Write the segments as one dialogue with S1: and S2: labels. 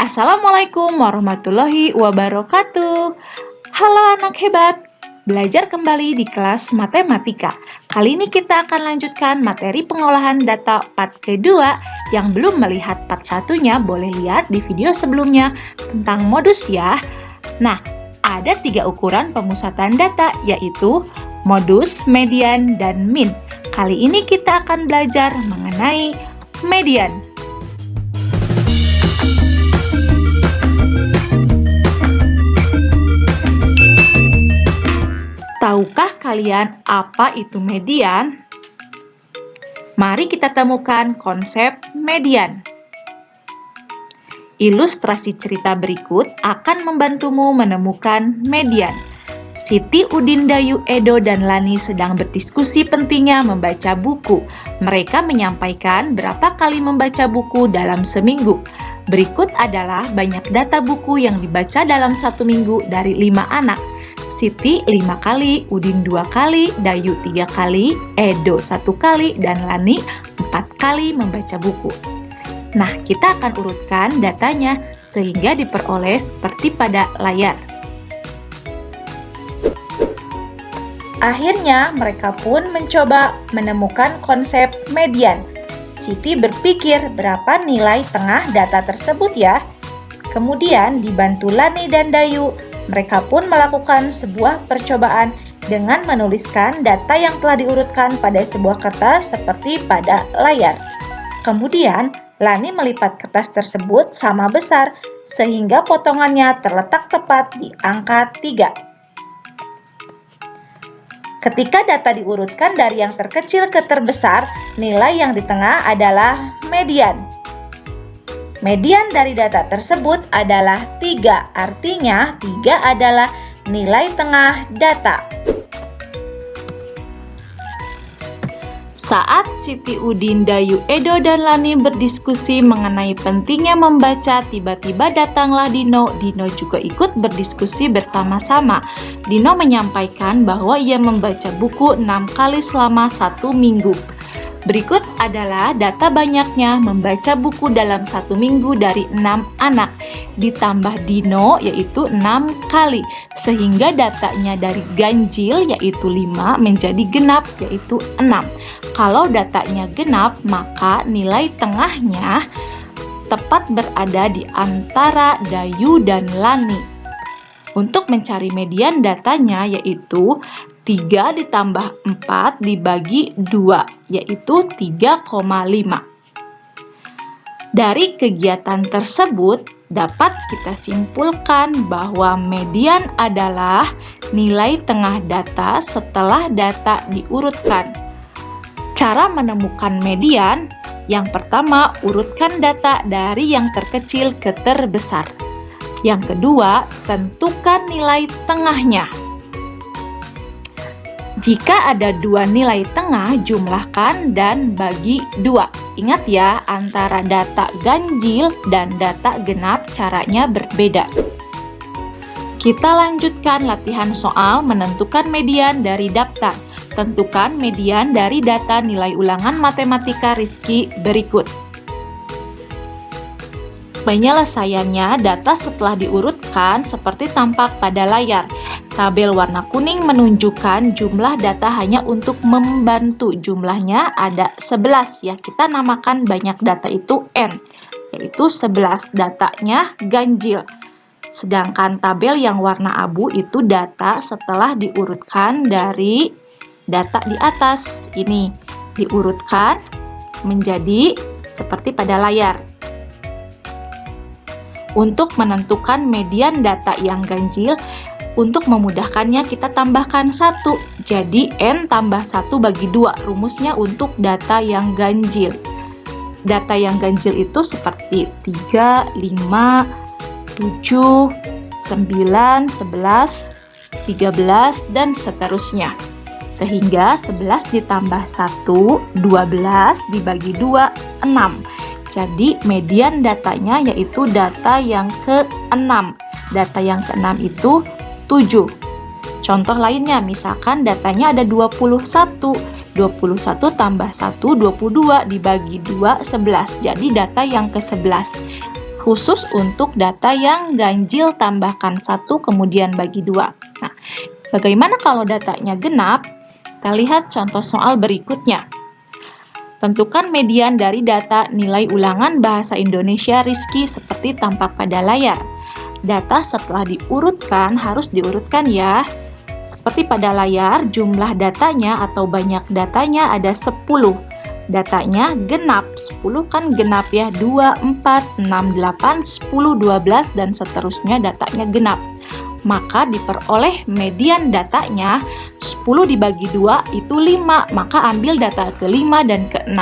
S1: Assalamualaikum warahmatullahi wabarakatuh. Halo anak hebat, belajar kembali di kelas matematika. Kali ini kita akan lanjutkan materi pengolahan data part kedua. Yang belum melihat part satunya boleh lihat di video sebelumnya tentang modus ya. Nah, ada 3 ukuran pemusatan data yaitu modus, median, dan min. Kali ini kita akan belajar mengenai median. Tahukah kalian apa itu median? Mari kita temukan konsep median. Ilustrasi cerita berikut akan membantumu menemukan median. Siti, Udin, Dayu, Edo, dan Lani sedang berdiskusi pentingnya membaca buku. Mereka menyampaikan berapa kali membaca buku dalam seminggu. Berikut adalah banyak data buku yang dibaca dalam 1 minggu dari 5 anak. Siti 5 kali, Udin 2 kali, Dayu 3 kali, Edo 1 kali, dan Lani 4 kali membaca buku. Nah, kita akan urutkan datanya sehingga diperoleh seperti pada layar. Akhirnya, mereka pun mencoba menemukan konsep median. Siti berpikir berapa nilai tengah data tersebut ya. Kemudian dibantu Lani dan Dayu, mereka pun melakukan sebuah percobaan dengan menuliskan data yang telah diurutkan pada sebuah kertas seperti pada layar. Kemudian, Lani melipat kertas tersebut sama besar sehingga potongannya terletak tepat di angka 3. Ketika data diurutkan dari yang terkecil ke terbesar, nilai yang di tengah adalah median. Median dari data tersebut adalah 3, artinya 3 adalah nilai tengah data. Saat Siti, Udin, Dayu, Edo, dan Lani berdiskusi mengenai pentingnya membaca, tiba-tiba datanglah Dino. Dino juga ikut berdiskusi bersama-sama. Dino menyampaikan bahwa ia membaca buku 6 kali selama 1 minggu. Berikut adalah data banyaknya membaca buku dalam 1 minggu dari 6 anak. Ditambah Dino yaitu 6 kali. Sehingga datanya dari ganjil yaitu 5 menjadi genap yaitu 6. Kalau datanya genap maka nilai tengahnya tepat berada di antara Dayu dan Lani. Untuk mencari median datanya yaitu 3 ditambah 4 dibagi 2, yaitu 3,5. Dari kegiatan tersebut, dapat kita simpulkan bahwa median adalah nilai tengah data setelah data diurutkan. Cara menemukan median, yang pertama, urutkan data dari yang terkecil ke terbesar. Yang kedua, tentukan nilai tengahnya. Jika ada 2 nilai tengah, jumlahkan dan bagi 2. Ingat ya, antara data ganjil dan data genap caranya berbeda. Kita lanjutkan latihan soal menentukan median dari daftar. Tentukan median dari data nilai ulangan matematika Rizky berikut. Penyelesaiannya, data setelah diurutkan seperti tampak pada layar. Tabel warna kuning menunjukkan jumlah data hanya untuk membantu. Jumlahnya ada 11 ya. Kita namakan banyak data itu N, yaitu 11 datanya ganjil. Sedangkan tabel yang warna abu itu data setelah diurutkan dari data di atas. Ini diurutkan menjadi seperti pada layar. Untuk menentukan median data yang ganjil, untuk memudahkannya kita tambahkan 1, jadi N tambah 1 bagi 2, rumusnya untuk data yang ganjil. Data yang ganjil itu seperti 3, 5, 7, 9, 11, 13, dan seterusnya. Sehingga 11 ditambah 1, 12 dibagi 2, 6. Jadi median datanya yaitu data yang ke-6. Data yang ke-6 itu 7. Contoh lainnya, misalkan datanya ada 21. 21 tambah 1, 22 dibagi 2, 11. Jadi data yang ke-11. Khusus untuk data yang ganjil tambahkan 1 kemudian bagi 2. Nah, bagaimana kalau datanya genap? Kita lihat contoh soal berikutnya. Tentukan median dari data nilai ulangan bahasa Indonesia Rizky seperti tampak pada layar. Data setelah diurutkan harus diurutkan ya. Seperti pada layar, jumlah datanya atau banyak datanya ada 10. Datanya genap, 10 kan genap ya, 2, 4, 6, 8, 10, 12, dan seterusnya datanya genap. Maka diperoleh median datanya 10 dibagi 2 itu 5, maka ambil data ke-5 dan ke-6.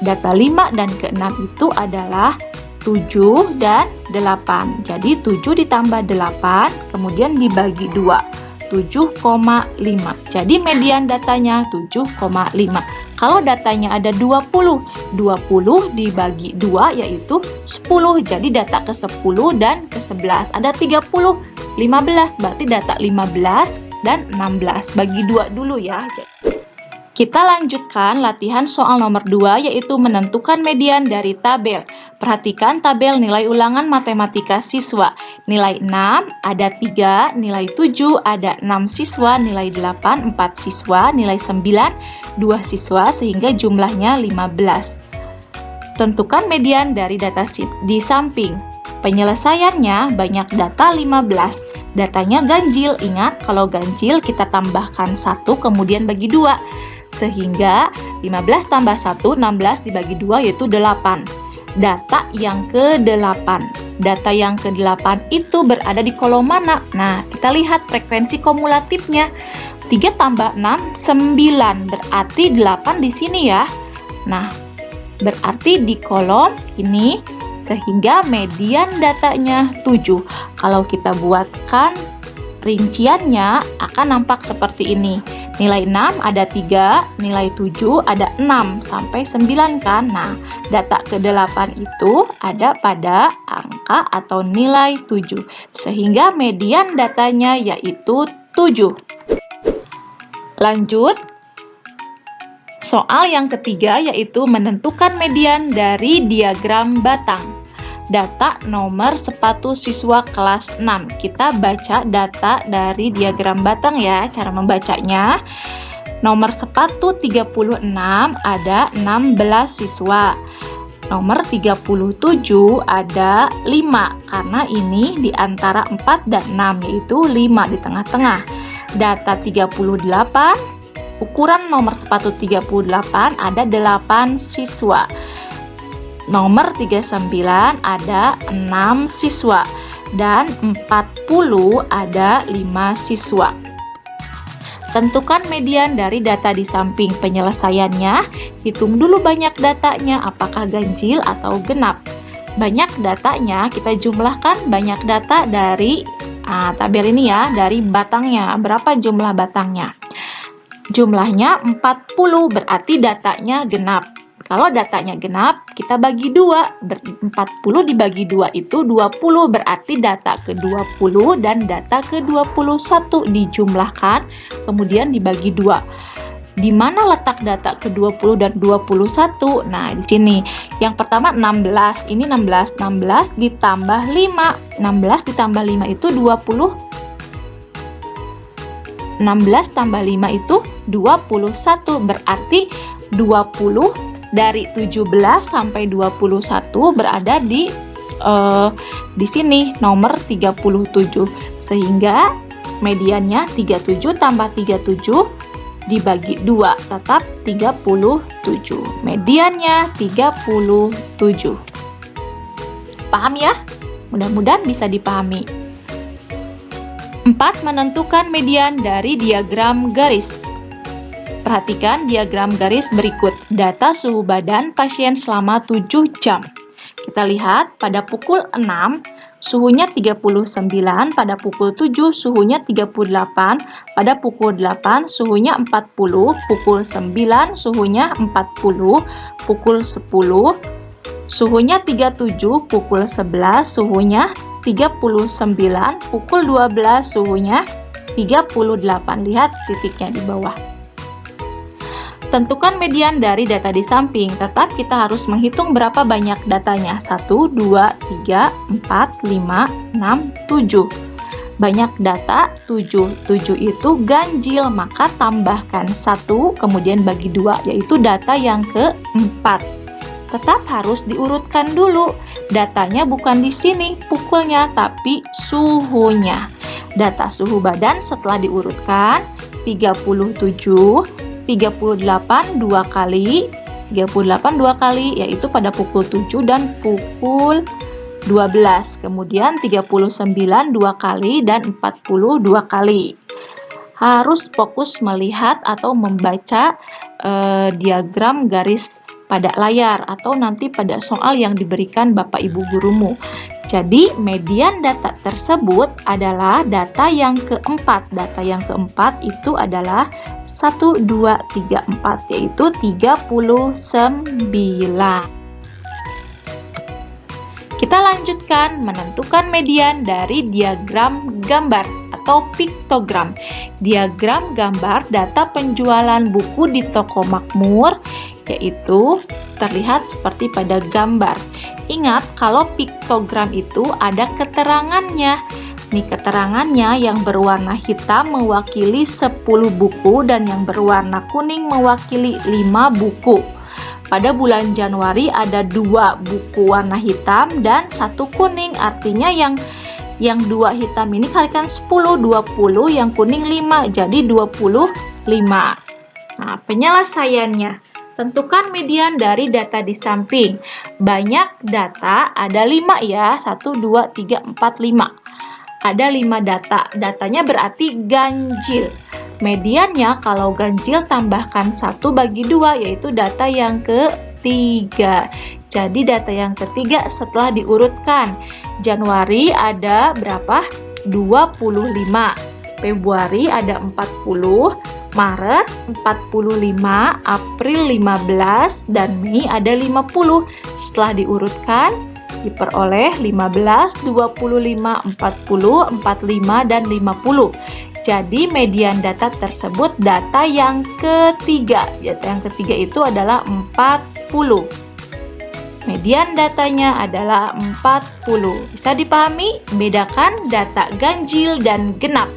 S1: Data 5 dan ke-6 itu adalah 7 dan 8. Jadi 7 ditambah 8, kemudian dibagi 2. 7,5. Jadi median datanya 7,5. Kalau datanya ada 20 dibagi 2 yaitu 10. Jadi data ke-10 dan ke-11. Ada 30, 15. Berarti data 15 dan 16. Bagi 2 dulu ya. Kita lanjutkan latihan soal nomor 2 yaitu menentukan median dari tabel. Perhatikan tabel nilai ulangan matematika siswa. Nilai 6 ada 3, nilai 7 ada 6 siswa, nilai 8 4 siswa, nilai 9 2 siswa sehingga jumlahnya 15. Tentukan median dari data di samping. Penyelesaiannya banyak data 15. Datanya ganjil. Ingat kalau ganjil kita tambahkan 1 kemudian bagi 2. Sehingga 15 tambah 1, 16 dibagi 2 yaitu 8. Data yang ke-8. Data yang ke-8 itu berada di kolom mana? Nah, kita lihat frekuensi kumulatifnya. 3 tambah 6, 9. Berarti 8 di sini ya. Nah, berarti di kolom ini. Sehingga median datanya 7. Kalau kita buatkan rinciannya akan nampak seperti ini. Nilai 6 ada 3, nilai 7 ada 6 sampai 9 kan. Nah, data ke-8 itu ada pada angka atau nilai 7. Sehingga median datanya yaitu 7. Lanjut. Soal yang ketiga yaitu menentukan median dari diagram batang. Data nomor sepatu siswa kelas 6. Kita baca data dari diagram batang ya, cara membacanya. Nomor sepatu 36 ada 16 siswa. Nomor 37 ada 5, karena ini di antara 4 dan 6, yaitu 5 di tengah-tengah. Data 38, ukuran nomor sepatu 38 ada 8 siswa. Nomor 39 ada 6 siswa dan 40 ada 5 siswa. Tentukan median dari data di samping. Penyelesaiannya, hitung dulu banyak datanya apakah ganjil atau genap. Banyak datanya kita jumlahkan banyak data dari tabel ini ya, dari batangnya. Berapa jumlah batangnya? Jumlahnya 40, berarti datanya genap. Kalau datanya genap, kita bagi 2. 40 dibagi 2 itu 20, berarti data ke-20 dan data ke-21 dijumlahkan, kemudian dibagi 2. Di mana letak data ke-20 dan 21? Nah, di sini. Yang pertama 16, ini 16. 16 ditambah 5. 16 ditambah 5 itu 20. 16 tambah 5 itu 21, berarti 20 dari 17 sampai 21 berada di sini nomor 37. Sehingga mediannya 37 tambah 37 dibagi 2 tetap 37. Mediannya 37. Paham ya? Mudah-mudahan bisa dipahami. 4. Menentukan median dari diagram garis. Perhatikan diagram garis berikut. Data suhu badan pasien selama 7 jam. Kita lihat pada pukul 6 suhunya 39, pada pukul 7 suhunya 38, pada pukul 8 suhunya 40, pukul 9 suhunya 40, pukul 10 suhunya 37, pukul 11 suhunya 39, pukul 12 suhunya 38. Lihat titiknya di bawah. Tentukan median dari data di samping. Tetap kita harus menghitung berapa banyak datanya. 1, 2, 3, 4, 5, 6, 7. Banyak data, 7. 7 itu ganjil, maka tambahkan 1, kemudian bagi 2, yaitu data yang keempat. Tetap harus diurutkan dulu. Datanya bukan di sini pukulnya, tapi suhunya. Data suhu badan setelah diurutkan, 37, 38 2 kali, 38 2 kali, yaitu pada pukul 7 dan pukul 12. Kemudian 39 2 kali dan 42 kali. Harus fokus melihat atau membaca diagram garis pada layar atau nanti pada soal yang diberikan Bapak Ibu gurumu. Jadi, median data tersebut adalah data yang keempat. Data yang keempat itu adalah 1, 2, 3, 4, yaitu 39. Kita lanjutkan menentukan median dari diagram gambar atau piktogram. Diagram gambar data penjualan buku di toko makmur, yaitu terlihat seperti pada gambar. Ingat, kalau piktogram itu ada keterangannya. Nih keterangannya, yang berwarna hitam mewakili 10 buku dan yang berwarna kuning mewakili 5 buku. Pada bulan Januari ada 2 buku warna hitam dan 1 kuning, artinya yang 2 hitam ini kalikan 10, 20, yang kuning 5, jadi 25. Nah, penyelesaiannya. Tentukan median dari data di samping. Banyak data, ada 5 ya, 1, 2, 3, 4, 5. Ada 5 data, datanya berarti ganjil. Mediannya kalau ganjil tambahkan 1 bagi 2, yaitu data yang ketiga. Jadi data yang ketiga setelah diurutkan, Januari ada berapa? 25, Februari ada 40, Maret 45, April 15, dan Mei ada 50. Setelah diurutkan, diperoleh 15, 25, 40, 45, dan 50. Jadi median data tersebut data yang ketiga. Data yang ketiga itu adalah 40. Median datanya adalah 40. Bisa dipahami? Bedakan data ganjil dan genap.